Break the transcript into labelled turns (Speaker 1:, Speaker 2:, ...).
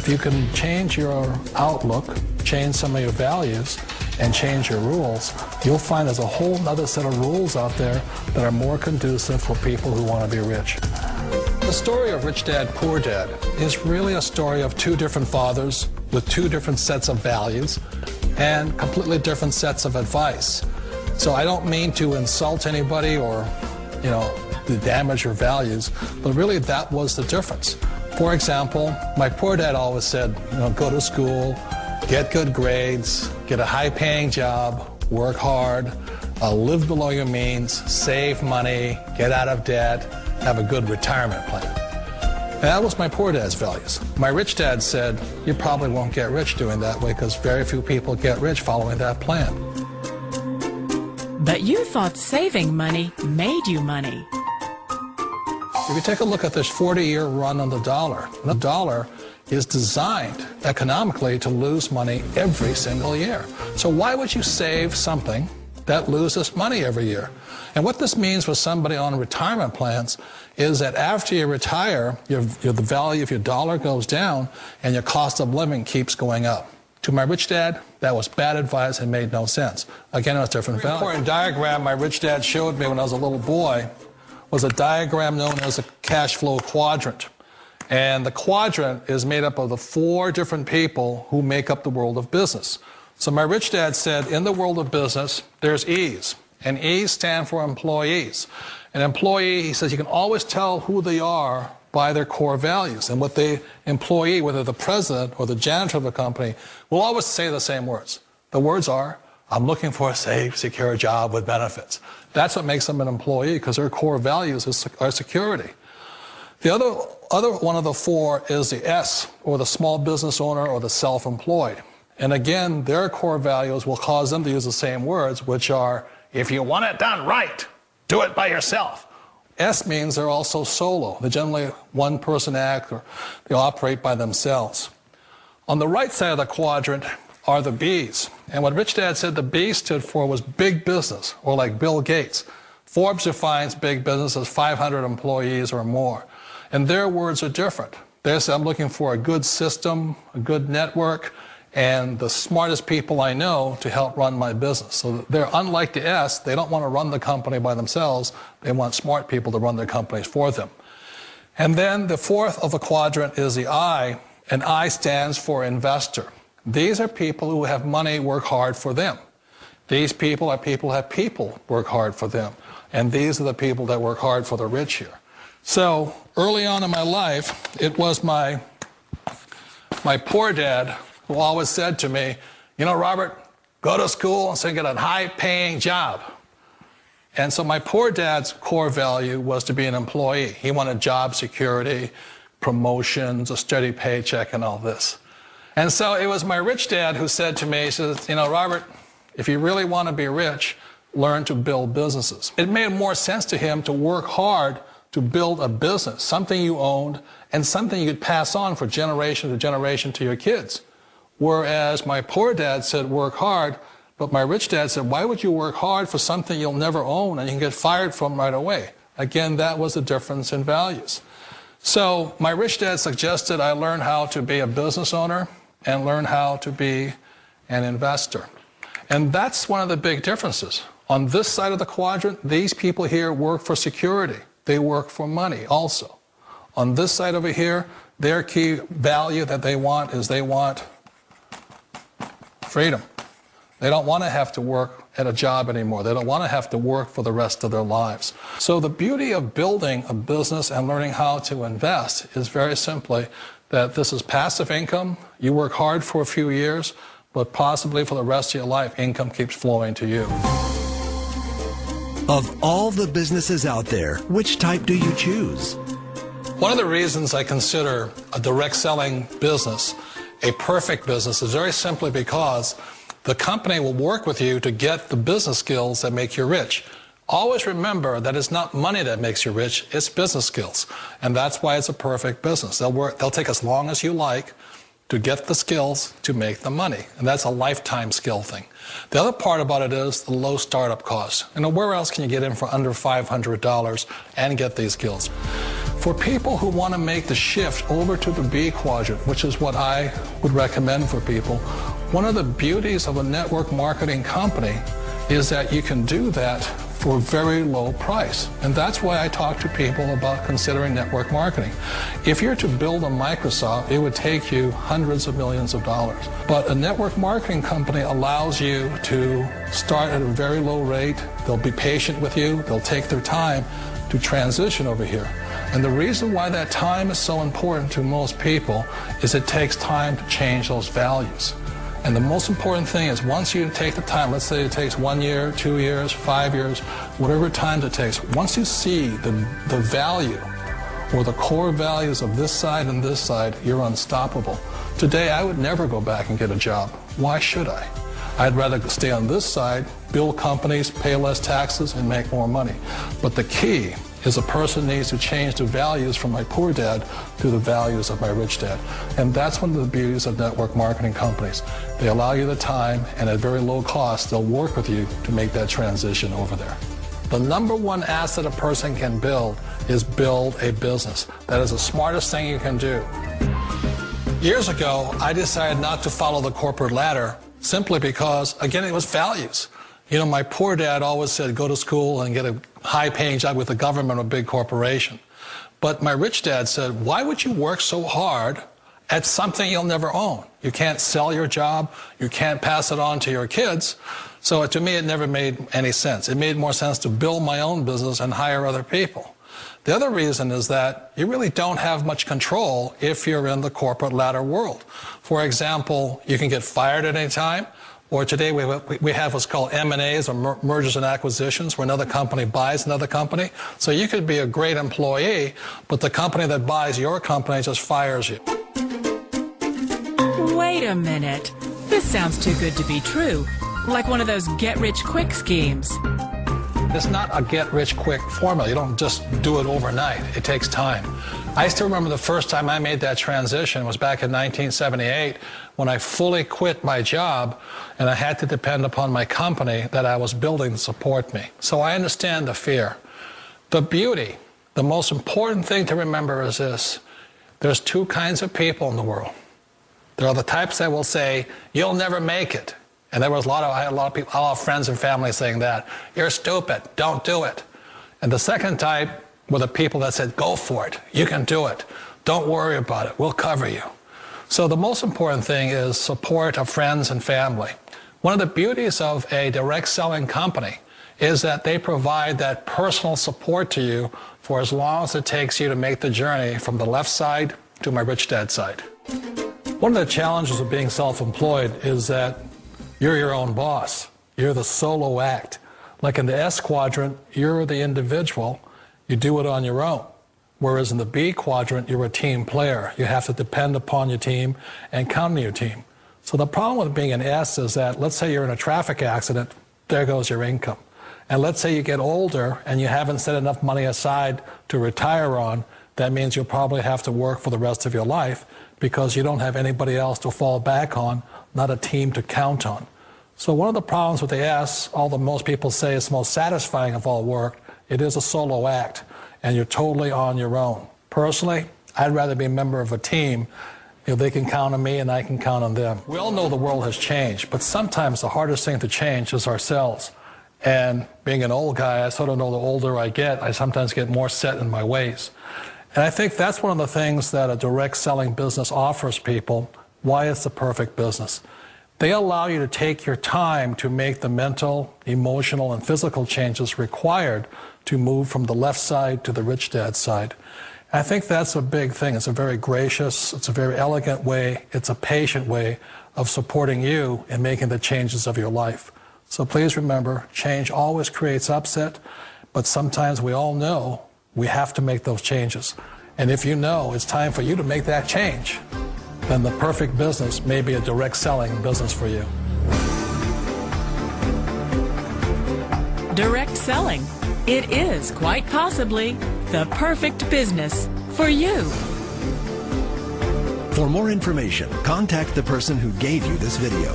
Speaker 1: If you can change your outlook, change some of your values, and change your rules, you'll find there's a whole other set of rules out there that are more conducive for people who want to be rich. The story of Rich Dad, Poor Dad is really a story of two different fathers with two different sets of values and completely different sets of advice. So I don't mean to insult anybody or, to damage your values, but really that was the difference. For example, my poor dad always said, go to school, get good grades, get a high-paying job, work hard, live below your means, save money, get out of debt, have a good retirement plan. And that was my poor dad's values. My rich dad said, you probably won't get rich doing that way because very few people get rich following that plan.
Speaker 2: But you thought saving money made you money.
Speaker 1: If you take a look at this 40-year run on the dollar is designed economically to lose money every single year. So why would you save something that loses money every year? And what this means for somebody on retirement plans is that after you retire, the value of your dollar goes down and your cost of living keeps going up. To my rich dad, that was bad advice and made no sense. Again, it was different value. An important diagram my rich dad showed me when I was a little boy was a diagram known as a cash flow quadrant. And the quadrant is made up of the four different people who make up the world of business. So my rich dad said, in the world of business, there's E's. And E's stand for employees. An employee, he says, you can always tell who they are by their core values. And what the employee, whether the president or the janitor of the company, will always say the same words. The words are, I'm looking for a safe, secure job with benefits. That's what makes them an employee, because their core values are security. The other one of the four is the S, or the small business owner or the self-employed. And again, their core values will cause them to use the same words, which are, if you want it done right, do it by yourself. S means they're also solo. They're generally one-person act, or they operate by themselves. On the right side of the quadrant are the B's. And what Rich Dad said the B stood for was big business, or like Bill Gates. Forbes defines big business as 500 employees or more. And their words are different. They say, I'm looking for a good system, a good network, and the smartest people I know to help run my business. So they're unlike the S. They don't want to run the company by themselves. They want smart people to run their companies for them. And then the fourth of the quadrant is the I, and I stands for investor. These are people who have money work hard for them. These people are people who have people work hard for them. And these are the people that work hard for the rich here. So early on in my life, it was my poor dad who always said to me, Robert, go to school and so get a high-paying job. And so my poor dad's core value was to be an employee. He wanted job security, promotions, a steady paycheck, and all this. And so it was my rich dad who said to me, he says, Robert, if you really want to be rich, learn to build businesses. It made more sense to him to work hard to build a business, something you owned, and something you could pass on for generation to generation to your kids. Whereas my poor dad said, work hard, but my rich dad said, why would you work hard for something you'll never own and you can get fired from right away? Again, that was the difference in values. So my rich dad suggested I learn how to be a business owner and learn how to be an investor. And that's one of the big differences. On this side of the quadrant, these people here work for security. They work for money also. On this side over here, their key value that they want is they want freedom. They don't want to have to work at a job anymore. They don't want to have to work for the rest of their lives. So the beauty of building a business and learning how to invest is very simply that this is passive income. You work hard for a few years, but possibly for the rest of your life, income keeps flowing to you.
Speaker 3: Of all the businesses out there, which type do you choose?
Speaker 1: One of the reasons I consider a direct selling business a perfect business is very simply because the company will work with you to get the business skills that make you rich. Always remember that it's not money that makes you rich, it's business skills. And that's why it's a perfect business. They'll take as long as you like to get the skills to make the money. And that's a lifetime skill thing. The other part about it is the low startup cost. Where else can you get in for under $500 and get these skills? For people who want to make the shift over to the B quadrant, which is what I would recommend for people, one of the beauties of a network marketing company is that you can do that for a very low price. And that's why I talk to people about considering network marketing. If you're to build a Microsoft, it would take you hundreds of millions of dollars. But a network marketing company allows you to start at a very low rate. They'll be patient with you. They'll take their time to transition over here. And the reason why that time is so important to most people is it takes time to change those values. And the most important thing is once you take the time, let's say it takes 1 year, 2 years, 5 years, whatever time it takes, once you see the value or the core values of this side and this side, you're unstoppable. Today, I would never go back and get a job. Why should I? I'd rather stay on this side, build companies, pay less taxes, and make more money. But the key is a person needs to change the values from my poor dad to the values of my rich dad. And that's one of the beauties of network marketing companies. They allow you the time, and at very low cost, they'll work with you to make that transition over there. The number one asset a person can build is build a business. That is the smartest thing you can do. Years ago, I decided not to follow the corporate ladder simply because, again, it was values. You know, my poor dad always said, go to school and get a high-paying job with the government or a big corporation. But my rich dad said, why would you work so hard at something you'll never own? You can't sell your job. You can't pass it on to your kids. So to me, it never made any sense. It made more sense to build my own business and hire other people. The other reason is that you really don't have much control if you're in the corporate ladder world. For example, you can get fired at any time. Or today we have what's called M&As, or mergers and acquisitions, where another company buys another company. So you could be a great employee, but the company that buys your company just fires you.
Speaker 2: Wait a minute. This sounds too good to be true. Like one of those get-rich-quick schemes.
Speaker 1: It's not a get-rich-quick formula. You don't just do it overnight. It takes time. I still remember the first time I made that transition was back in 1978 when I fully quit my job and I had to depend upon my company that I was building to support me. So I understand the fear. The beauty, the most important thing to remember is this. There's two kinds of people in the world. There are the types that will say, you'll never make it. And I had a lot of people, a lot of friends and family saying that. You're stupid, don't do it. And the second type were the people that said, go for it, you can do it. Don't worry about it, we'll cover you. So the most important thing is support of friends and family. One of the beauties of a direct selling company is that they provide that personal support to you for as long as it takes you to make the journey from the left side to my rich dad side. One of the challenges of being self-employed is that you're your own boss. You're the solo act. Like in the S quadrant, you're the individual. You do it on your own. Whereas in the B quadrant, you're a team player. You have to depend upon your team and count on your team. So the problem with being an S is that, let's say you're in a traffic accident, there goes your income. And let's say you get older and you haven't set enough money aside to retire on, that means you'll probably have to work for the rest of your life because you don't have anybody else to fall back on, not a team to count on. So one of the problems with the S, although most people say it's the most satisfying of all work, it is a solo act, and you're totally on your own. Personally, I'd rather be a member of a team. You know, they can count on me and I can count on them. We all know the world has changed, but sometimes the hardest thing to change is ourselves. And being an old guy, I sort of know the older I get, I sometimes get more set in my ways. And I think that's one of the things that a direct selling business offers people, why it's the perfect business. They allow you to take your time to make the mental, emotional, and physical changes required to move from the left side to the rich dad side. I think that's a big thing. It's a very gracious, it's a very elegant way, it's a patient way of supporting you in making the changes of your life. So please remember, change always creates upset, but sometimes we all know we have to make those changes. And if you know it's time for you to make that change, then the perfect business may be a direct selling business for you.
Speaker 2: Direct selling. It is quite possibly the perfect business for you.
Speaker 3: For more information, contact the person who gave you this video.